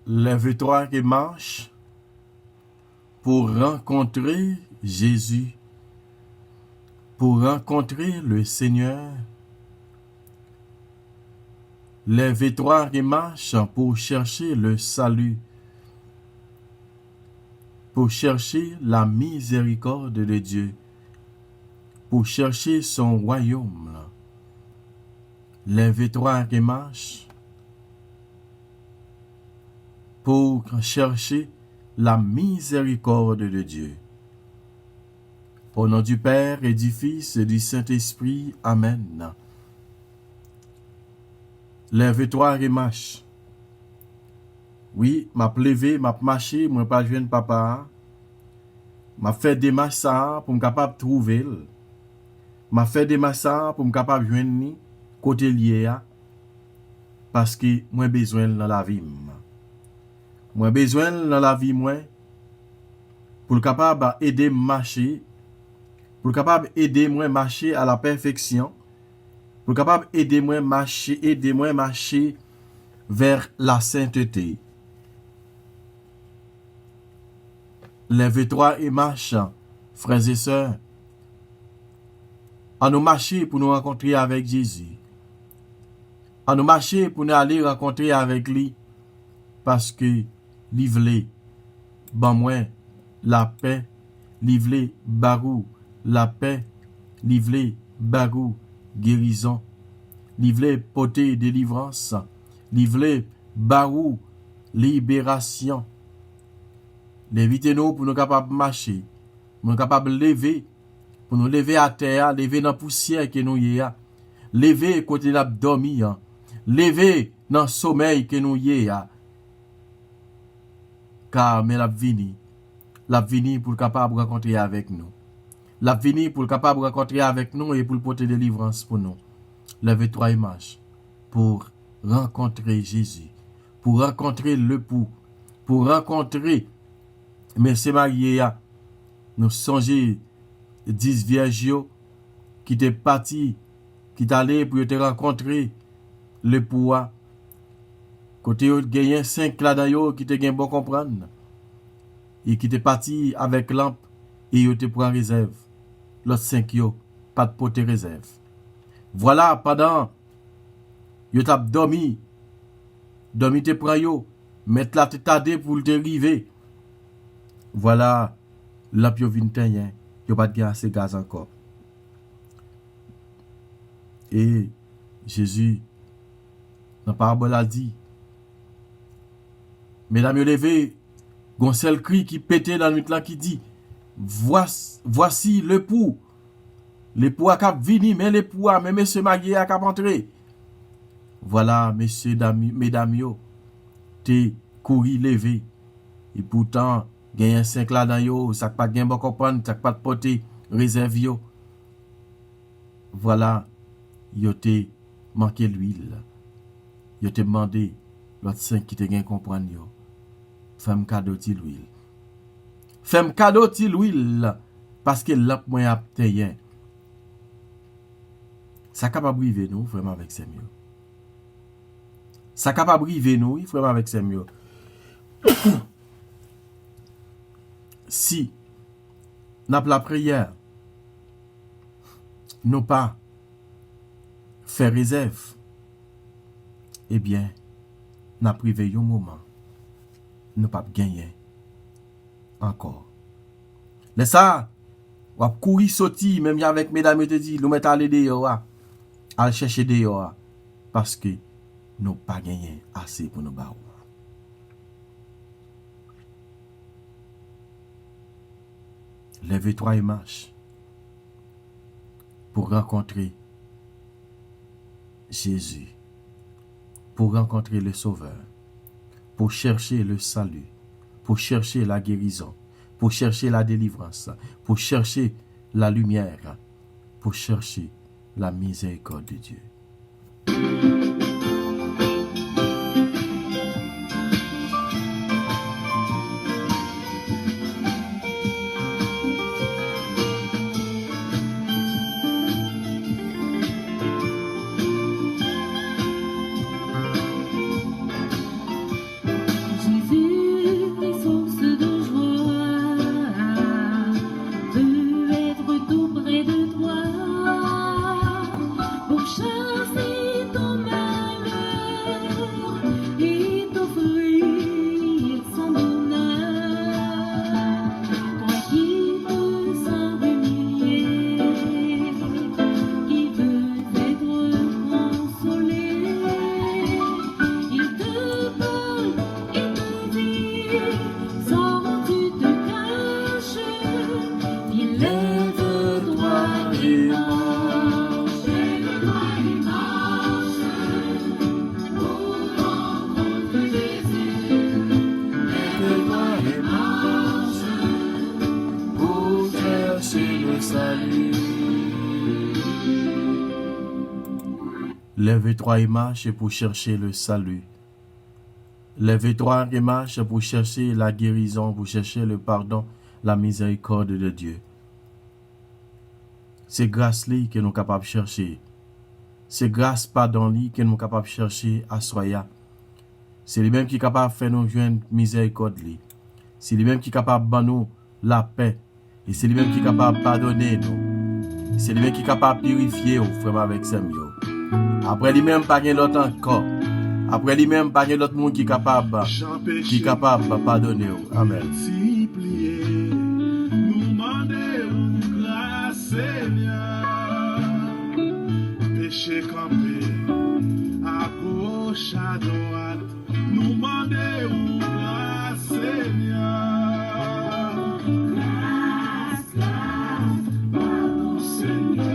Lève-toi et marche pour rencontrer Jésus, pour rencontrer le Seigneur. Lève-toi et marche pour chercher le salut, pour chercher la miséricorde de Dieu, pour chercher son royaume. Lève-toi et marche pour chercher la miséricorde de Dieu. Au nom du Père et du Fils et du Saint-Esprit. Amen. Lève-toi et marche. Oui, m'a levé, m'a marché, moi pas joindre papa. M'a fait des marches ça pour me capable trouver. M'a fait des marches ça pour me capable joindre ni côté lié parce que moi besoin dans la vie. Moi besoin dans la vie moi pour capable aider marcher, pour capable aider moi marcher à la perfection, pour capable aider moi marcher vers la sainteté. Lève-toi et marche, frères et sœurs. À nous marcher pour nous rencontrer avec Jésus. À nous marcher pour nous aller rencontrer avec lui. Parce que livrer, ban moi la paix, livrer barou la paix, livrer barou guérison, livrer poté délivrance, livrer barou libération. L'évitez-nous pour nous capables de marcher, pour nous capables de lever, pour nous lever à terre, lever dans la poussière que nous y a, lever côté l'abdomen, lever dans le sommeil que nous y a. Car mais la vini pour capable rencontrer avec nous. La vini pour capable rencontrer avec nous et pour porter délivrance pour nous. Lève-toi et marche pour rencontrer Jésus, pour rencontrer le pou, pour rencontrer Merci Marie. Nous songeons 10 vierges qui étaient partis, qui t'allaient pour te rencontrer le pouvoir. Côté yo gagné 5 là-dedans qui te gen bon comprendre et qui te parti avec lampe et yo te prend réserve. L'autre 5 yo pas de pote réserve. Voilà pendant yo t'a dormi te prend yo mettre la te tardé pour te river. Voilà lampe yo vinn tenyen, yo pas de assez gaz encore. Et Jésus dans parabole a dit Mesdames, yo levé, gon seul cri qui pétait dans la nuit là qui dit voici le pou. Le pou a cap vini, mais le pou a, mais monsieur marié a cap entrer. Voilà, messieurs, mesdames, yo, te couri levé. Et pourtant, gagne 5 là dans yo, ça pas gagne bon comprendre, ça pas de porter réserve yo. Voilà, yo te manqué l'huile. Yo te demandé l'autre 5 qui te gagne comprendre yo. Femme cadeau ti l'huile. Femme cadeau ti l'huile parce que l'ap moins apteyen. Ça capable briver nous vraiment avec ces mieux. Ça capable briver nous vraiment avec ces mieux. Si n'a la prière nous pas faire réserve, eh bien n'a privé un moment nous pas gagner encore. Mais ça, on va courir sorti même avec mesdames te dit nous mettre aller dehors, à chercher dehors parce que nous pas gagné assez pour nous battre. Lève-toi et marche pour rencontrer Jésus, pour rencontrer le Sauveur, pour chercher le salut, pour chercher la guérison, pour chercher la délivrance, pour chercher la lumière, pour chercher la miséricorde de Dieu. Lève-toi et marche pour chercher le salut. Lève-toi et marche pour chercher la guérison, pour chercher le pardon, la miséricorde de Dieu. C'est grâce-là que nous sommes capables de chercher. C'est grâce pardon-là que nous sommes capables de chercher à soya. C'est lui-même qui est capable de faire nous joindre miséricorde. C'est lui-même qui est capable de faire nous la paix. Et c'est lui-même qui est capable de pardonner nous. C'est lui-même qui est capable de purifier nous, frère avec ses mieux. Après lui-même, pas l'autre encore. Après lui-même, pas l'autre monde qui est capable de pardonner. Amen. Nous demandons grâce, Seigneur. Péché campé, à gauche, à droite. Nous demandons grâce, Seigneur. Grâce, pardon, Seigneur.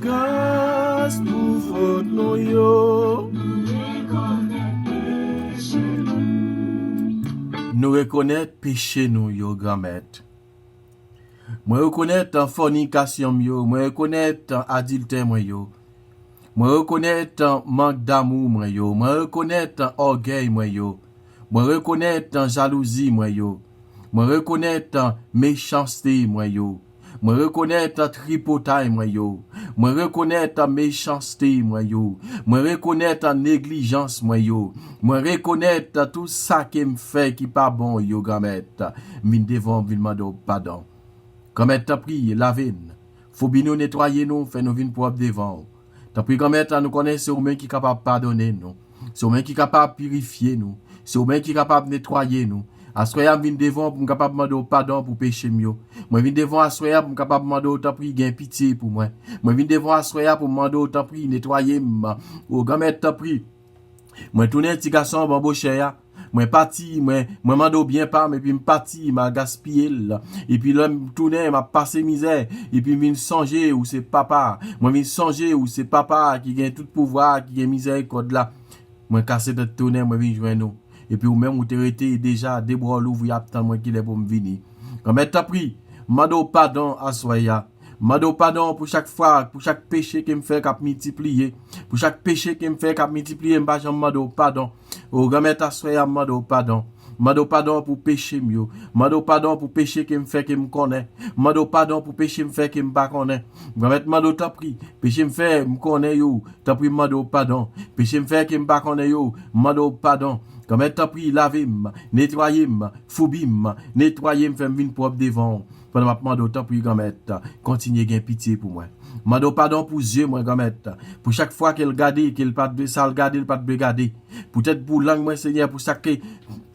Grâce pour faute nous yo. Nous reconnaître péché nous yo grand-mère. Moi reconnaître fornication yo, moi reconnaître adultère moi yo. Moi reconnaître manque d'amour moi yo, moi reconnaître orgueil moi yo. Moi reconnaître jalousie moi yo. Moi reconnaître méchanceté moi yo. Moi reconnaître tripotaille moi yo. Moi reconnaître méchanceté moi yo. Moi reconnaître négligence moi yo. Moi reconnaître tout ça qui me fait qui pas bon yo gamette. Min devant vin mando pardon. Gamette t'a pris laver. Faut bien nous nettoyer nous, faire nous vin propre devant. T'a pris gamette nous connaître c'est ou qui capable pardonner nous. C'est ou qui capable purifier nous. C'est ou qui capable nettoyer nous. Assoya vin devant pour capable demander pardon pour péché mieux. Moi vin devant assoya pour capable demander autant pri gain pitié pour moi. Moi vin devant assoya pour demander autant pri nettoyer au gamette t'a pris. Moi tourner petit garçon bon beau cher. Moi parti, moi mando bien pas mais puis me parti m'a gaspillé là. Et puis là tourner m'a passé misère et puis vinn songer où c'est papa. Moi vinn songer où c'est papa qui gagne tout pouvoir, qui gagne miséricorde là. Moi casser de tourner, moi vinn joindre nous. Et puis ou même ou t'es déjà débrouille l'ouvrir attend moi qui est pour me venir. Quand t'as pris mando pardon à soya. Mando pardon pour chaque fois, pour chaque péché qui me fait qu'à multiplier. Pour chaque péché qui me fait qu'à multiplier, m'ba j'en mando pardon. Au gamet à soya mando pardon. Mando pardon pour péché mieux. Mando pardon pour péché qui me fait qui me connaît. Mando pardon pour péché me fait qui me pas connaît. Gamet mando t'as pris. Péché me fait me connaît yo. T'as pris mando pardon. Péché me fait qui me pas connaît yo. Mando pardon. Gamet t'as pris lavim, nettoyim, foubim, nettoyim, fais vin propre devant. pendant ma demande autant pour grand-mère, continuer gain pitié pour moi. Mando pardon pour Dieu, moi, grand-mère, pour chaque fois qu'elle garde, qu'elle pas de ça, garde, il pas de garder. Peut-être pour langue, moi, Seigneur, pour ça que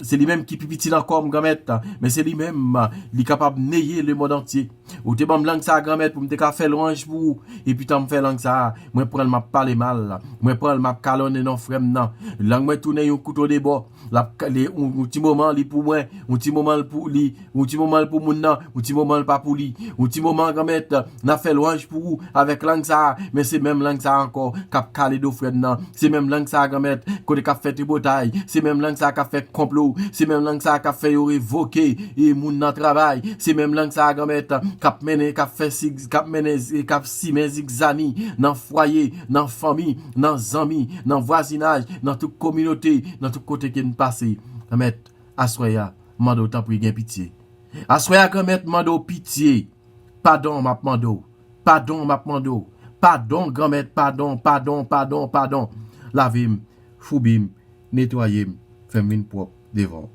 c'est lui-même qui pipiti encore, grand-mère, mais c'est lui-même, il est capable de nayer le monde entier. Ou te bon langue ça, grand-mère, pour me faire l'orange pour, et puis t'en me fait langue ça, moi, prendre ma parler mal, moi, prendre ma calonne non, frère, non. Langue, moi, tourner un couteau de bois, un petit moment, li pour moi, un petit moment pour lui, un petit moment pour mon non, un petit moment pas pour lui, un petit moment, grand-mère, n'a fait l'orange pour vous, avec langue ça, mais c'est même langue ça encore, cap calé do frère, non. C'est même langue ça, grand-mère, qu'on a fait de bataille, c'est même langue ça qu'a fait complot, c'est même langue ça qu'a fait révoquer, et moun nan travail, c'est même langue ça, grand-mère, cap mené, cap fait six, cap mené, cap simé zigzani, dans foyer, dans famille, dans amis, dans voisinage, dans toute communauté, dans tout côté qui nous passe. Grand-mère, assoya, mando tant pour gain pitié. Assoya, grand-mère, mando pitié. Pardon, ma mando. Pardon, ma mando. Pardon, grand-mère, pardon. Lavez-moi, foubim, nettoyez-moi, fais-moi une propre devant.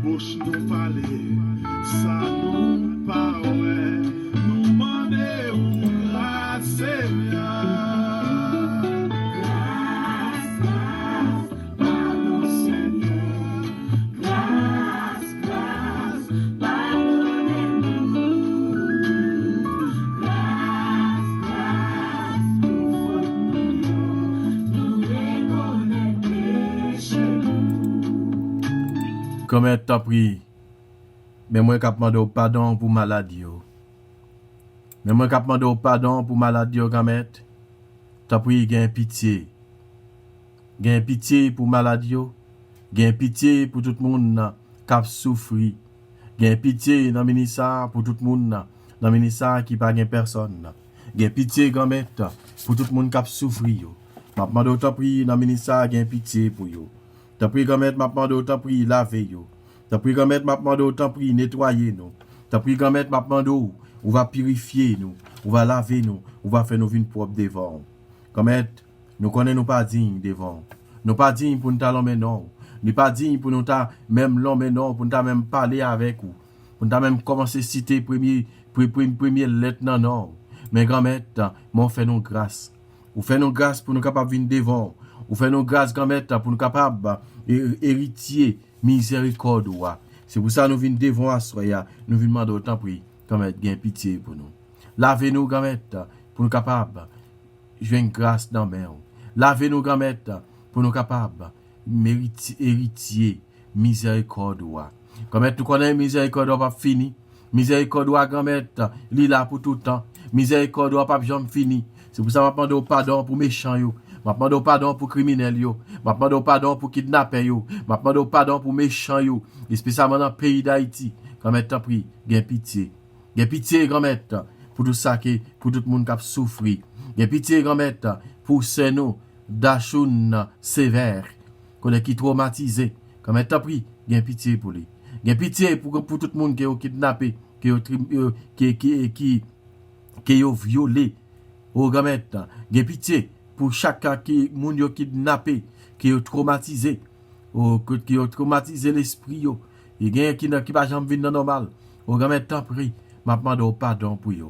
Bouche nous parler, ça nous parle, nous demander où grâce Seigneur. Grâce, grâce, pardon Seigneur. Grâce, grâce, pardonnez-nous. Grâce, grâce, nous faisons nous reconnaître péché. Comment t'as pris? Mais moi cap mando pardon pour maladie. Mais moi cap mando pardon pour maladie grand-mère. T'as pris gain pitié. Gain pitié pour maladie. Gain pitié pour tout le monde qui souffre. Gain pitié dans ministère pour tout le monde dans ministère qui pas gain personne. Gain pitié grand-mère pour tout le monde qui souffre. M'a mando t'as pris dans ministère gain pitié pour yo. T'as pris grand-mère m'a mando t'as pris laver yo. T'as pris grand-mère m'a mando t'as pris nettoyer nous. T'as pris grand-mère m'a mando on va purifier nous, on va laver nous, on va faire nos vies propres devant. Grand-mère, nous connaissons pas dignes devant. Nous pas dignes pour nous l'homme non. Nous pas dignes pour nous même l'homme non, pour nous même parler avec vous. Pour nous même commencer à citer premier lettre non. Mais grand-mère, on fait nos grâces. On fait nos grâces pour nous capables de venir devant. On fait nos grâces grand-mère pour nous capables héritier miséricorde. C'est pour ça que nous venons devant à soya, nous venons demander autant pour grand-mère gain pitié pour nous. Lavez-nous grand-mère pour nous capables jouer une grâce dans main. Lavez-nous grand-mère pour nous capables mériter héritier miséricorde. Grand-mère, tu connais miséricorde pas fini. Miséricorde grand-mère, li là pour tout le temps. Miséricorde pas jamais fini. C'est pour ça que je demande pardon pour méchants yo. Je demande pardon pour criminels yo. Je demande pardon pour kidnappeurs yo. Je demande pardon pour méchants yo. Et spécialement dans le pays d'Haïti. Grand-mère, t'as pris, gain pitié. Gain pitié, grand-mère, pour tout ça pour tout le monde qui a souffert. Gain pitié, grand-mère, pour ceux nous d'achoun sévère, qu'on est qui traumatisé. Grand-mère, t'as pris, gain pitié pour lui. Gain pitié pour tout le monde qui est kidnappé, qui est violé. Oh, grand-mère, gain pitié pour chacun qui est kidnappé, qui est traumatisé, qui a traumatisé l'esprit. Et gain qui va jamais venir normal. Oh, grand-mère, t'as pris. Je demande pardon pour eux. Je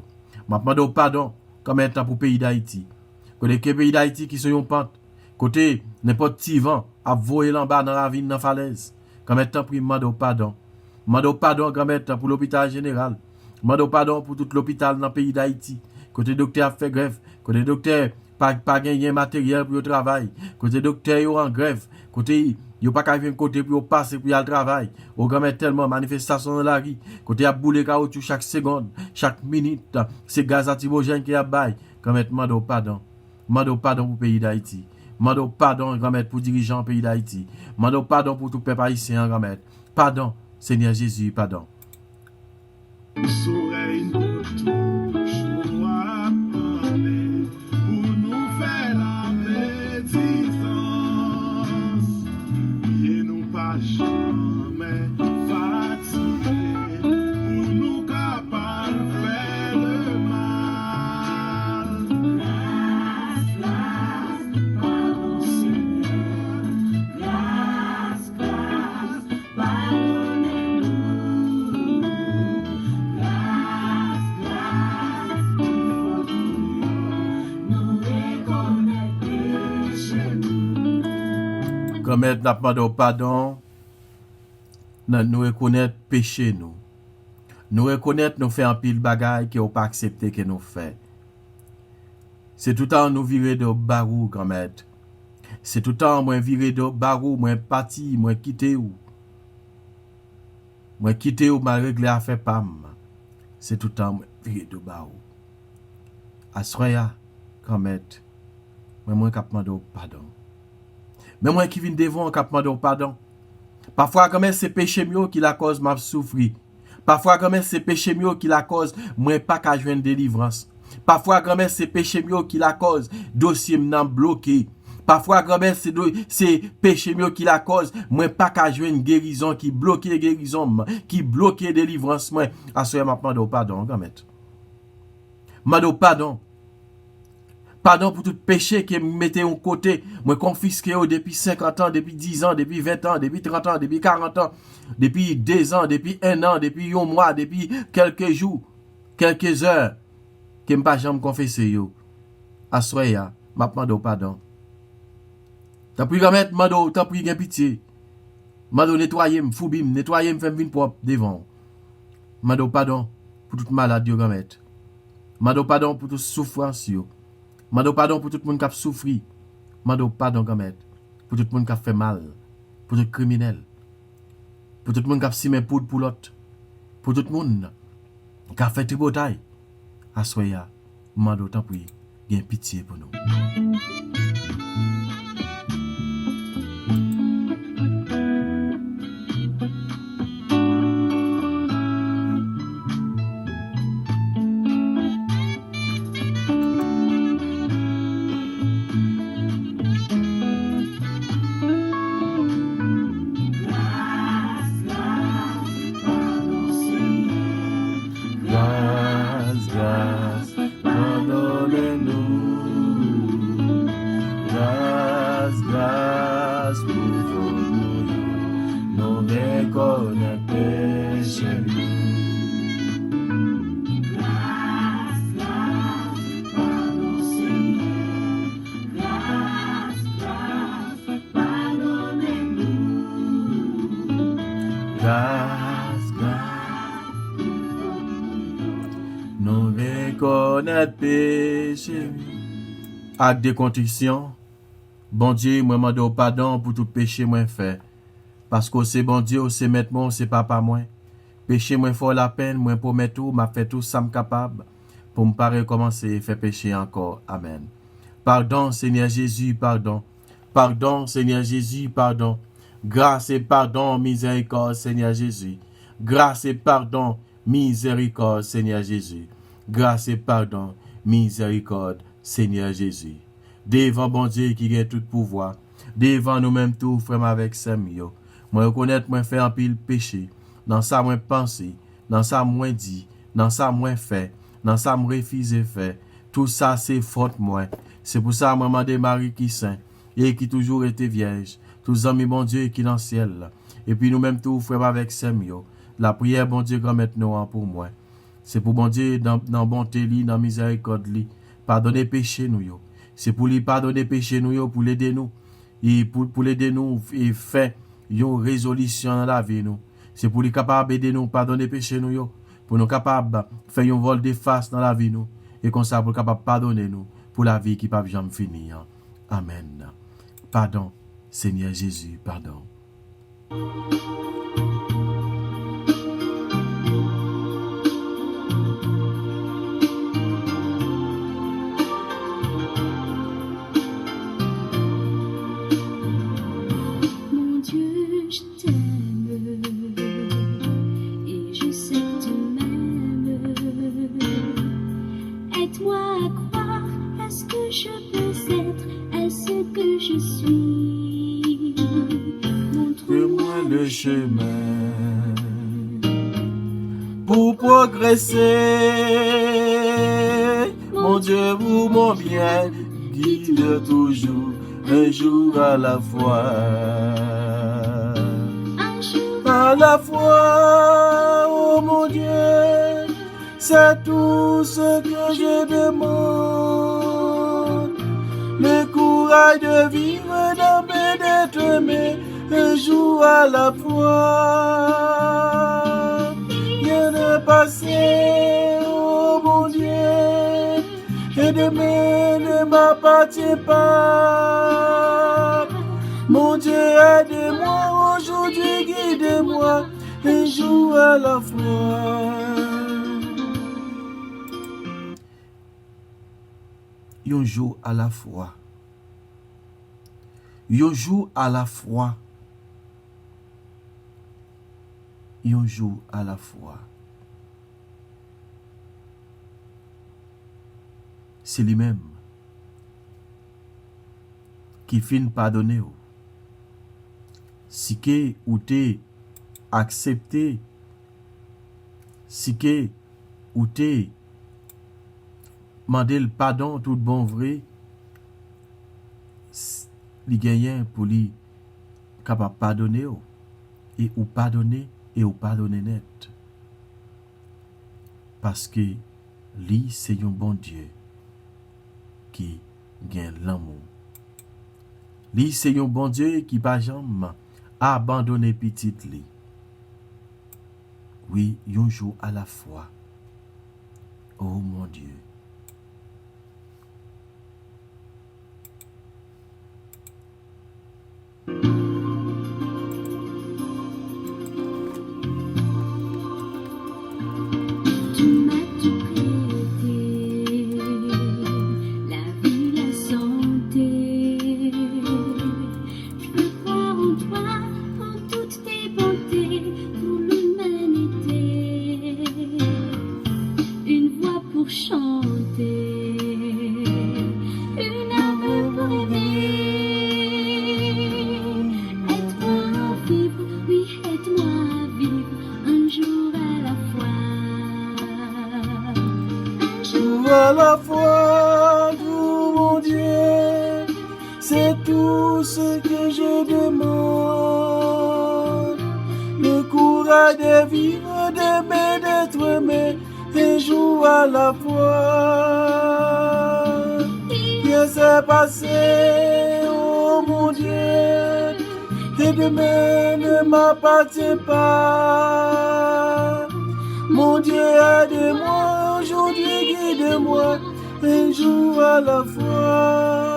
demande pardon comme un temps pour le pays d'Haïti. Côté le pays d'Haïti qui sont en pente. Côté n'importe qui vent à voyer en bas dans la ville, dans la falaise. Comme un temps pour demander pardon. Je demande pardon comme un temps pour l'hôpital général. Je demande pardon pour tout l'hôpital dans le pays d'Haïti. Côté docteur a fait grève. Côté docteur pas gagné matériel pour le travail. Côté docteur est en grève. Côté yo pas qu'à venir côté pour passer pour y aller travail. Au grand tellement manifestation dans la rue. Côté a boule caoutchouc chaque seconde, chaque minute, c'est gaz lacrymogène qui a bail. Grand mando pardon. Mando pardon pour pays d'Haïti. Mando pardon grand pour dirigeant pays d'Haïti. Mando pardon pour tout peuple haïtien grand. Pardon Seigneur Jésus, pardon. Jamais fatigué pour nous capables faire le mal. Grâce, grâce. Grand-mère, n'a pas de pardon. Nous reconnaître péché nous. Nous reconnaître nous faire un pile bagaille qui n'a pas accepté que nous fait. C'est tout le temps nous virer de barou, grand-mère. C'est tout le temps moi virer de barou, moi parti, moi quitter ou. Moi quitter ou ma règle à faire pam. C'est tout le temps moi virer de barou. Assoya, grand-mère. Moi cap mande pardon. Mais moi qui viens devant cap mande pardon. Parfois quand même c'est péché mieux qui la cause m'a souffrir. Parfois quand même c'est péché mieux qui la cause moi pas qu'à joindre délivrance. Parfois quand même c'est péché mieux qui la cause dossier m'nan bloqué. Parfois quand même c'est péché mieux qui la cause moi pas qu'à joindre guérison qui bloque guérison qui bloque délivrance moi assoya m'a mande pardon grand-mère. Mande pardon. Pardon pour tout péché qui me mettait au côté. Moi confisqué depuis 50 ans, depuis 10 ans, depuis 20 ans, depuis 30 ans, depuis 40 ans, depuis 2 ans, depuis 1 an, depuis un mois, depuis quelques jours, quelques heures, que je ne pas jamais confessé yo. Assoya, m'a demandé pardon. T'as pris remettre, t'as pris gain pitié. M'a nettoyer, foubim, nettoyer, faire vin propre devant. M'a pardon pour toute maladie yo remettre. M'a pardon pour toute souffrance yo. Mando pardon pour tout le monde qui a souffert. Mando pardon grand-mère pour tout le monde qui a fait mal. Pour tout criminel. Pour tout le monde qui a simé pour l'autre. Pour tout le monde qui a fait tribotaille. Assoya, mando tant pis, gain pitié pour nous. Nous reconnaître péché. Acte de contrition. Bon Dieu, moi demande pardon pour tout péché moi fait. Parce que c'est bon Dieu, c'est mettre moi, c'est papa moi. Péché moi faut la peine, moi promet tout, m'a fait tout ça capable pour me pas recommencer faire péché encore. Amen. Pardon Seigneur Jésus, pardon. Pardon Seigneur Jésus, pardon. Grâce et pardon, miséricorde Seigneur Jésus. Grâce et pardon, miséricorde Seigneur Jésus. Grâce et pardon, miséricorde Seigneur Jésus. Devant bon Dieu qui a tout pouvoir. Devant nous-mêmes tout, frère avec Samuel. Moi reconnaître, moi faire un pile péché. Dans ça, moi penser. Dans ça, moi dit. Dans ça, moi fait. Dans ça, moi refuse fait. Tout ça, c'est faute moi. C'est pour ça, moi demande Marie qui saint. Et qui toujours était vierge. Tous amis, bon Dieu, qui dans le ciel. Et puis nous-mêmes tout, frère avec Samuel. La prière, bon Dieu, grand maintenant pour moi. C'est pour bon Dieu, dans bonté, dans miséricorde, pardonner péché nous yo. C'est pour lui pardonner péché nous yo, pour l'aider nous. Et pour l'aider nous, et faire une résolution dans la vie nous. C'est pour lui capable d'aider nous, pardonner péché nous yo. Pour nous capable faire un vol de face dans la vie nous. Et comme ça, pour capable pardonner nous, pour la vie qui ne peut jamais finir. Amen. Pardon, Seigneur Jésus, pardon. Mon Dieu, je t'aime et je sais que tu m'aimes. Aide-moi à croire à ce que je peux être, à ce que je suis. Montre-moi le chemin pour progresser. Mon Dieu, pour mon bien, guide toujours, un jour à la fois. Un jour À la fois, oh mon Dieu, c'est tout ce que je demande. Le courage de vivre dans mes d'être aimé un jour à la fois. Rien n'est passé, oh mon Dieu, et demain ne m'appartient pas. Mon Dieu, aide-moi aujourd'hui, guide-moi un jour à la fois. Un jour à la fois. Un jour à la fois. Un jour à la fois. C'est lui-même qui finit pardonner. Si que ou t'es accepté, si que ou t'es mandé le pardon tout bon vrai, li gagne pour lui capable pardonner et ou pardonner net. Parce que lui c'est un bon Dieu qui gagne l'amour. Lui c'est un bon Dieu qui pas jamais abandonner petite li. Oui, un jour à la fois. Oh mon Dieu. Tu m'as tout prêté, la vie, la santé. Je peux croire en toi, en toutes tes bontés pour l'humanité. Une voix pour chanter, une âme pour aimer. Aide-moi à vivre, oui, aide-moi à vivre un jour à la fois. Jour à la fois, tout mon Dieu, c'est tout ce que je demande. Le courage de vivre, d'aimer, d'être aimé, un jour à la fois. Rien s'est passé, oh mon Dieu, et demain ne m'appartient pas. Mon Dieu, aide-moi aujourd'hui, guide-moi un jour à la fois.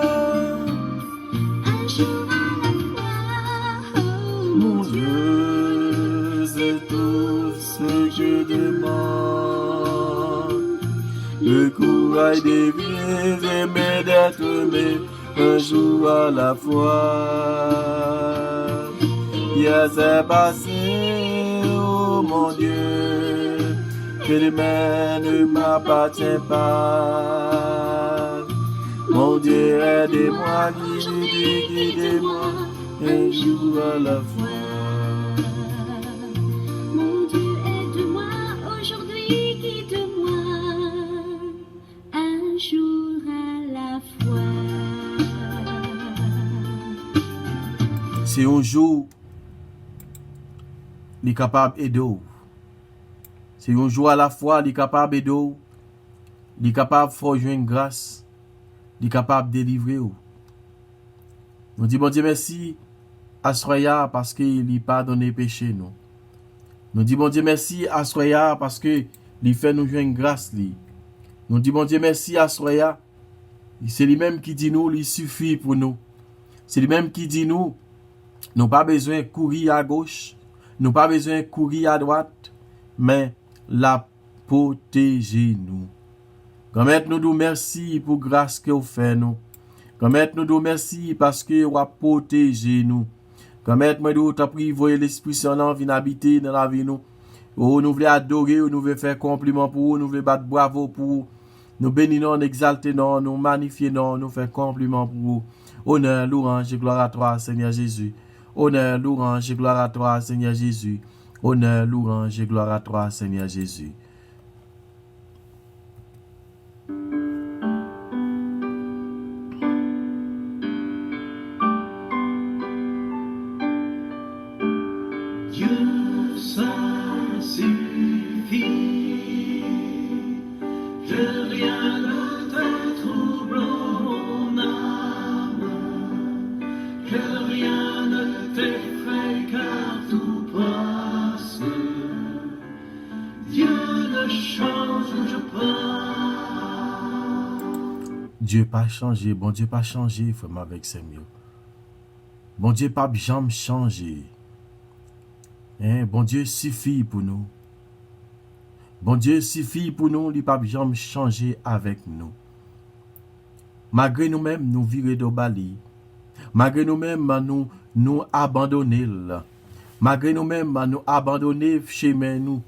Un jour à la fois, Mon Dieu, c'est tout ce que je demande. Le courage de vivre, aimer, d'être aimé un jour à la fois. Hier c'est passé, oh mon Dieu, que demain ne m'appartient pas. Mon Dieu, aide-moi, guide-moi, un jour à la fois. mon Dieu, aide-moi aujourd'hui, guide-moi un jour à la fois. C'est un jour, il est capable d'aider. C'est un jour à la fois, il est capable d'aider. Il est capable de faire une grâce. Il est capable de délivrer. Nous disons, bon Dieu, merci à Soya parce qu'il n'a pas donné péché. Nous disons, bon Dieu, merci à Soya parce qu'il fait nous jouer une grâce. Nous disons, bon Dieu, merci à Soya. C'est lui-même qui dit nous, il suffit pour nous. C'est lui-même qui dit nous, nous pas besoin de courir à gauche, nous pas besoin de courir à droite, mais la protéger nous. Grand-mère, nous disons merci pour grâce que vous faites nous. Grand-mère, nous disons merci parce que vous protégez nous. Grand-mère, nous t'as pris voyer l'Esprit Saint vient habiter dans la vie nous. Oh, nous voulons adorer, nous voulons faire compliment pour vous, nous voulons battre bravo pour vous. Nous bénissons, nous exaltons, nous magnifions, nous faisons compliment pour vous. Honneur, louange et gloire à toi, Seigneur Jésus. Honneur, louange et gloire à toi, Seigneur Jésus. Honneur, louange et gloire à toi, Seigneur Jésus. Dieu, ça suffit. Que rien ne te trouble mon âme. Que rien Dieu pas changé, bon Dieu pas changé, frère avec Samuel. Bon Dieu pas jamais changé. Hein, bon Dieu suffit pour nous. Bon Dieu suffit pour nous, il pas jamais changer avec nous. Malgré nous-mêmes, nous virer de Bali. Malgré nous-mêmes, nous abandonner. Malgré nous-mêmes, nous abandonner chemin nous.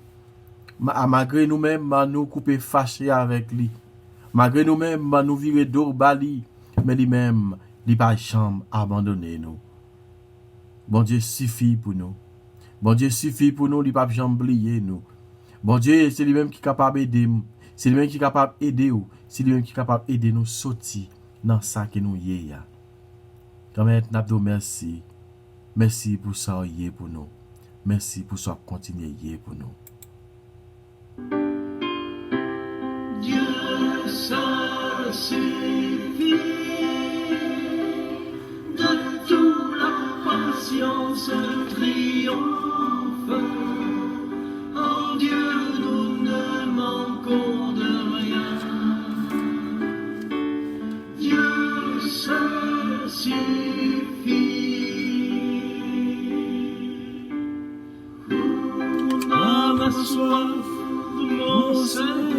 Malgré nous-mêmes, nous couper fâché avec lui. Malgré nous-mêmes, nous virer de Bali. Mais lui-même, il pas jamais abandonner nous. Bon Dieu suffit pour nous. Bon Dieu suffit pour nous, il pas jamais oublier nous. Bon Dieu, c'est lui-même qui est capable d'aider nous. C'est lui-même qui est capable d'aider nous. C'est lui-même qui est capable d'aider nous sortir dans ça que nous y est. Quand même, nous merci. Merci pour ça y est pour nous. Merci pour ça continuer y est pour nous. Dieu seul suffit, de toute la patience triomphe. En Dieu nous ne manquons de rien. Dieu seul suffit. Mon âme a soif de mon Seigneur.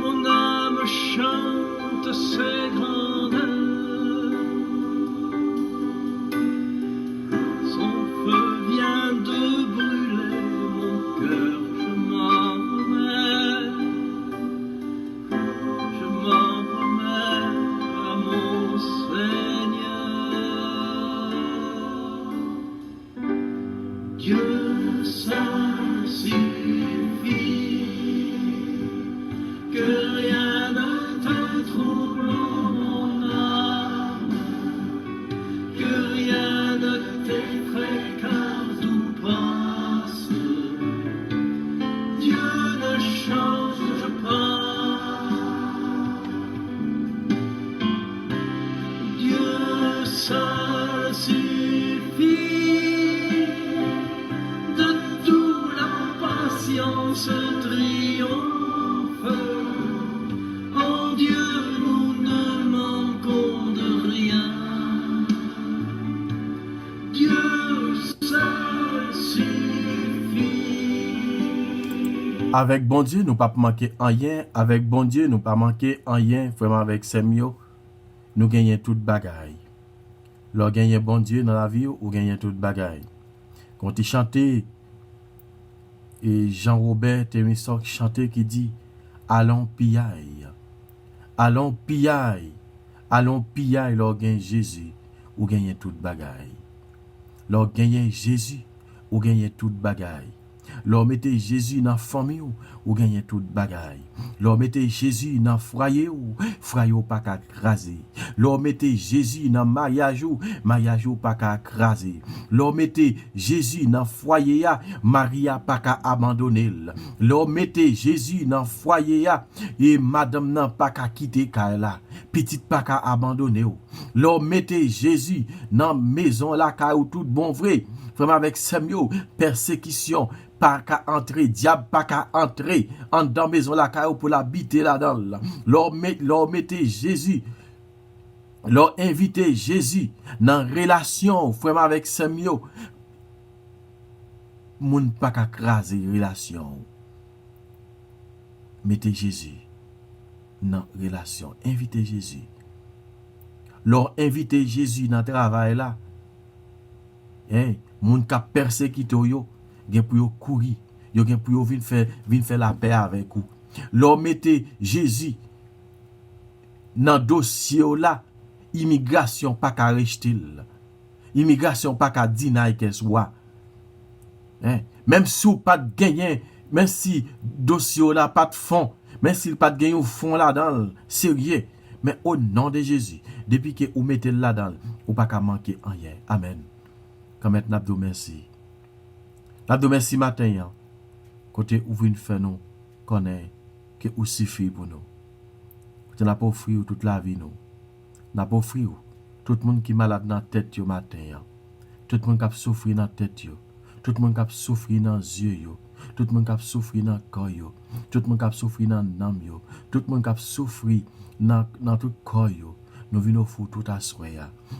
Mon âme chante ses grandeurs. Son feu vient de brûler mon cœur. Je m'en remets. Je m'en remets à mon Seigneur. Dieu seul suffit, que rien ne te trouble mon âme, que rien ne t'effraie car tout passe. Dieu ne change pas. Dieu seul suffit, de toute la patience triomphe. En Dieu nous ne manquons de rien. Dieu seul suffit. Avec bon Dieu, nous pas manquer rien. Avec bon Dieu, nous pas manquer rien. Vraiment avec Samuel, nous gagnons toute bagaille. Lors gagner bon Dieu dans la vie, ou gagner toute bagaille. Quand tu chantais, et Jean-Robert Témisson qui chantait, qui dit, allons pillaille. Allons pillaille. Allons pillaille, lors gagne Jésus, ou gagner toute bagaille. Lors gagner Jésus, ou gagner toute bagaille. Lors mettez Jésus dans la famille ou gagnez toute bagaille. Lors mettez Jésus dans foyer ou pas qu'à craser. Lors mettez Jésus dans mariage ou pas qu'à craser. Lors mettez Jésus dans foyer Maria pas qu'à abandonner. Lors mettez Jésus dans foyer et madame n'a pas qu'à quitter là. Petite pas qu'à abandonner. Lors mettez Jésus dans maison là ou tout bon vrai. Vraiment avec Samuel, persécution, pas qu'à entrer, diable pas qu'à entrer en dans maison la caillou pour l'habiter là-dedans. Leur mettez Jésus, leur inviter Jésus dans relation vraiment avec Samuel. Moun pas qu'à craser relation. Mettez Jésus dans relation, invitez Jésus. Leur inviter Jésus dans travail là. Hein, moun ka persécuté yo, gen pour yo courir, yo gen pour yo vinn faire la paix avec vous. L'on mettez Jésus dans dossier là, immigration pas ka rejeter. Immigration pas ka deny qu'elle soit. Hein, même si ou pas de gagner, même si dossier là pas de fond, même s'il pas de gagner au fond là dedans, sérieux, mais au nom de Jésus, depuis que vous mettez là dedans, ou pas ka manquer rien. Amen. Quand maintenant nous merci. Nous merci matin côté où vous fait nous connaît que ou suffit pour nous. Côté n'a pas offrir toute la vie nous. N'a pas offrir tout le monde qui malade dans tête yo matin. Tout le monde qui a souffrir dans tête yo. tout le monde qui a souffert dans les yeux, tout le monde qui a souffert dans le corps, tout le monde qui a souffert dans l'âme, tout le monde qui a souffert dans tout le corps. Nous venons offrir tout à soi.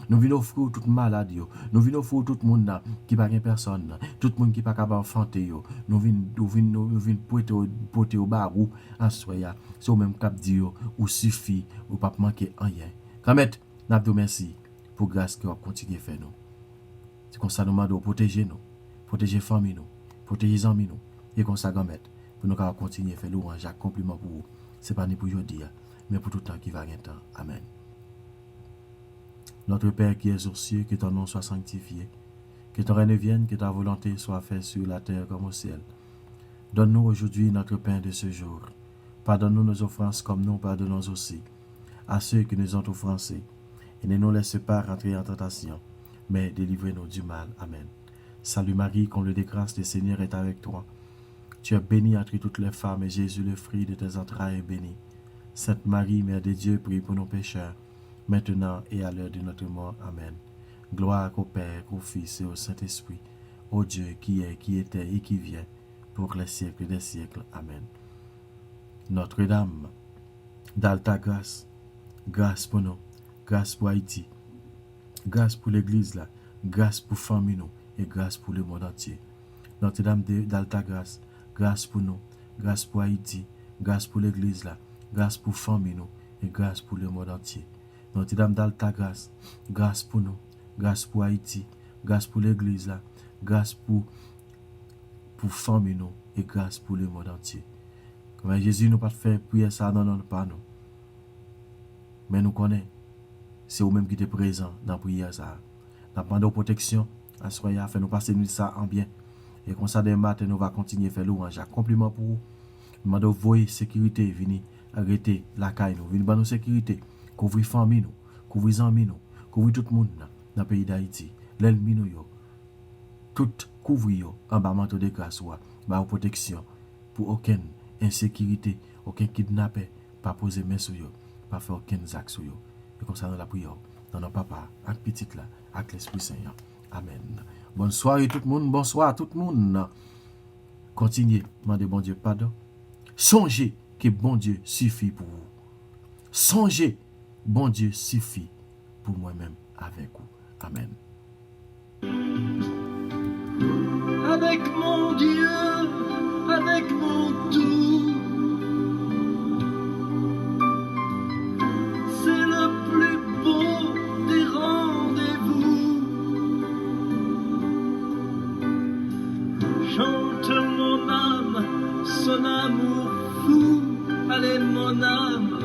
Nous venons offrir toute maladie. Nous venons offrir tout le monde qui n'a pas personne. Tout le monde qui n'a pas capable d'enfanter. Nous venons porter au barou à soi. C'est au même cap dire ou suffit ou pas manquer rien. Kamet, nous vous merci pour grâce que vous continuez à faire nous. C'est comme ça nous demandons protéger nous, protéger famille nous, protéger les amis nous. Et comme ça, Gamet, pour nous continuer à faire louange, compliment pour vous. Ce n'est pas ni pour aujourd'hui, mais pour tout le temps qui va venir. Amen. Notre Père qui es aux cieux, que ton nom soit sanctifié, que ton règne vienne, que ta volonté soit faite sur la terre comme au ciel. Donne-nous aujourd'hui notre pain de ce jour. Pardonne-nous nos offenses comme nous pardonnons aussi à ceux qui nous ont offensés. Et ne nous laisse pas rentrer en tentation, mais délivrez-nous du mal. Amen. Salut Marie, comble de grâce, le Seigneur est avec toi. Tu es bénie entre toutes les femmes, et Jésus, le fruit de tes entrailles, est béni. Sainte Marie, Mère de Dieu, prie pour nos pécheurs, maintenant et à l'heure de notre mort. Amen. Gloire au Père, au Fils et au Saint-Esprit, au Dieu qui est, qui était et qui vient, pour les siècles des siècles. Amen. Notre-Dame, d'alta grâce, grâce pour nous, grâce pour Haïti, grâce pour l'Église, là, grâce pour famille nous, et grâce pour le monde entier. Notre-Dame d'alta grâce, grâce pour nous, grâce pour Haïti, grâce pour l'Église, là, grâce pour famille nous, et grâce pour le monde entier. Notre-Dame d'alta grâce, grâce pour nous, grâce pour Haïti, grâce pour l'Église, là, grâce pour famille nous, et grâce pour le monde entier. Comme Jésus nous pas fait prier ça dans notre pas nous. Mais nous connaissons, c'est vous-même qui êtes présent dans la prière ça. Nous demandons protection à soya, fait nous passer nous ça en bien. Et comme ça des matins nous va continuer à faire louange. Compliment pour vous. Nous demandons voyer sécurité, venir arrêter la caille nous, venir nous sécurité, couvrir famille nous, couvrir amis nous, couvrir tout le monde dans le pays d'Haïti. L'ennemi nous yo. Tout couvrir en bas manteau de grâce ou ba protection pour aucune insécurité, aucun kidnappé, pas poser main sur yo, pas faire aucun acte sur yo. Et comme ça dans la prière, dans nos papa, avec petit là, avec l'Esprit Saint. Amen. Bonne soirée tout le monde, bonsoir tout le monde. Continuez, demandez bon Dieu pardon. Songez que bon Dieu suffit pour vous. Songez, bon Dieu suffit pour moi-même avec vous. Amen. Avec mon Dieu, avec mon tout, c'est le plus beau des rendez-vous. Chante mon âme, son amour fou. Allez mon âme,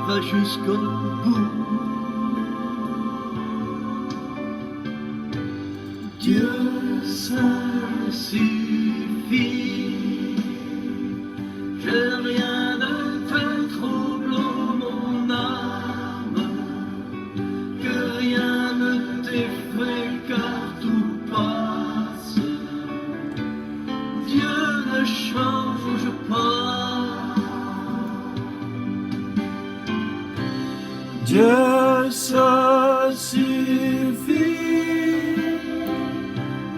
va jusqu'au bout. Dieu seul suffit. J'ai rien de très troublant mon âme, que rien ne t'effraie car tout passe. Dieu ne change pas. Dieu seul suffit.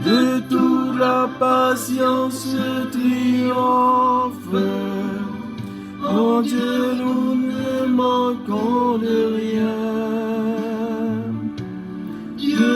De toute la patience triomphe. En Dieu, nous ne manquons de rien. Dieu